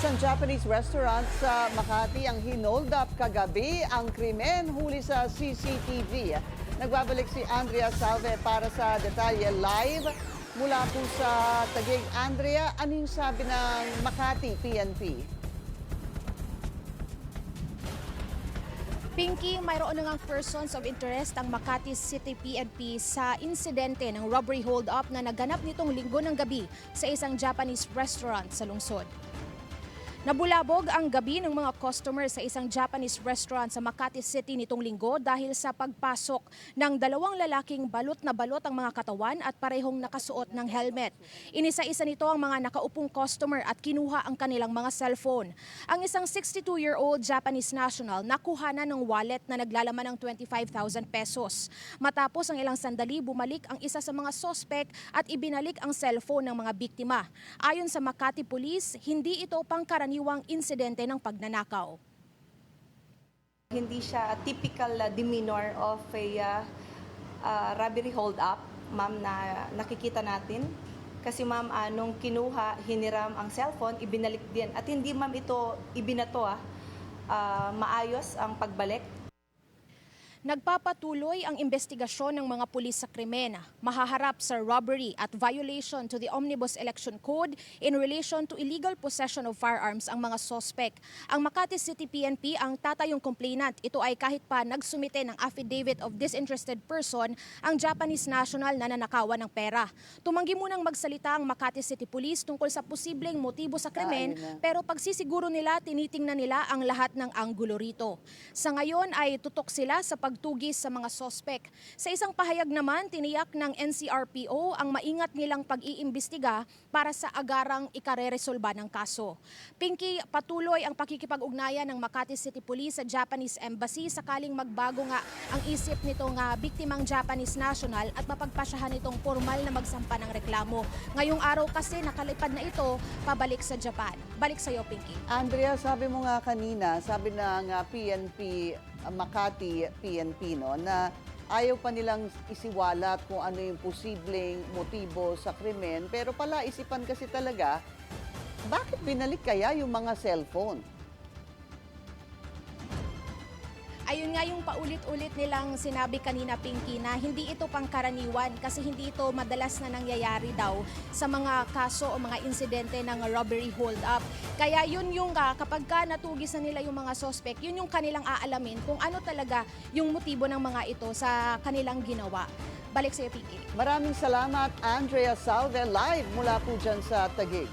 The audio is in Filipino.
Isang Japanese restaurant sa Makati ang hinold up kagabi. Ang krimen huli sa CCTV. Nagbabalik si Andrea Salve para sa detalye live mula po sa Taguig. Andrea, ano yung sabi ng Makati PNP? Pinky, mayroon na ngang persons of interest ang Makati City PNP sa insidente ng robbery hold-up na naganap nitong linggo ng gabi sa isang Japanese restaurant sa lungsod. Nabulabog ang gabi ng mga customer sa isang Japanese restaurant sa Makati City nitong linggo dahil sa pagpasok ng dalawang lalaking balot na balot ang mga katawan at parehong nakasuot ng helmet. Inisa-isa nito ang mga nakaupong customer at kinuha ang kanilang mga cellphone. Ang isang 62-year-old Japanese national nakuha na ng wallet na naglalaman ng 25,000 pesos. Matapos ang ilang sandali, bumalik ang isa sa mga sospek at ibinalik ang cellphone ng mga biktima. Ayon sa Makati Police, hindi ito pangkaraniwang insidente ng pagnanakaw. Hindi siya typical demeanor of a robbery hold-up, ma'am, na nakikita natin. Kasi ma'am, nung kinuha, hiniram ang cellphone, ibinalik din. At hindi ma'am ito ibinato, maayos ang pagbalik. Nagpapatuloy ang investigasyon ng mga pulis sa krimen. Mahaharap sa robbery at violation to the Omnibus Election Code in relation to illegal possession of firearms ang mga sospek. Ang Makati City PNP ang tatayong complainant. Ito ay kahit pa nagsumite ng affidavit of disinterested person ang Japanese national na nanakawan ng pera. Tumanggi munang magsalita ang Makati City Police tungkol sa posibleng motibo sa krimen, pero pagsisiguro nila, tinitingnan nila ang lahat ng anggulo rito. Sa ngayon ay tutok sila sa pagtugis sa mga sospek. Sa isang pahayag naman, tiniyak ng NCRPO ang maingat nilang pag-iimbestiga para sa agarang ikareresolba ng kaso. Pinky, patuloy ang pakikipag-ugnayan ng Makati City Police sa Japanese Embassy sakaling magbago nga ang isip nitong biktimang Japanese national at mapagpasyahan itong formal na magsampa ng reklamo. Ngayong araw kasi nakalipad na ito pabalik sa Japan. Balik sa iyo, Pinky. Andrea, sabi mo nga kanina, sabi ng PNP, Makati PNP, no, na ayaw pa nilang isiwalat kung ano yung posibleng motibo sa krimen. Pero pala, isipan kasi talaga, bakit binalik kaya yung mga cellphone? Ayun nga yung paulit-ulit nilang sinabi kanina, Pinky, na hindi ito pangkaraniwan kasi hindi ito madalas na nangyayari daw sa mga kaso o mga insidente ng robbery hold-up. Kaya yun yung kapag natugis na nila yung mga suspect, yun yung kanilang aalamin kung ano talaga yung motibo ng mga ito sa kanilang ginawa. Balik sa iyo, Pinky. Maraming salamat, Andrea Salve, live mula po dyan sa Taguig.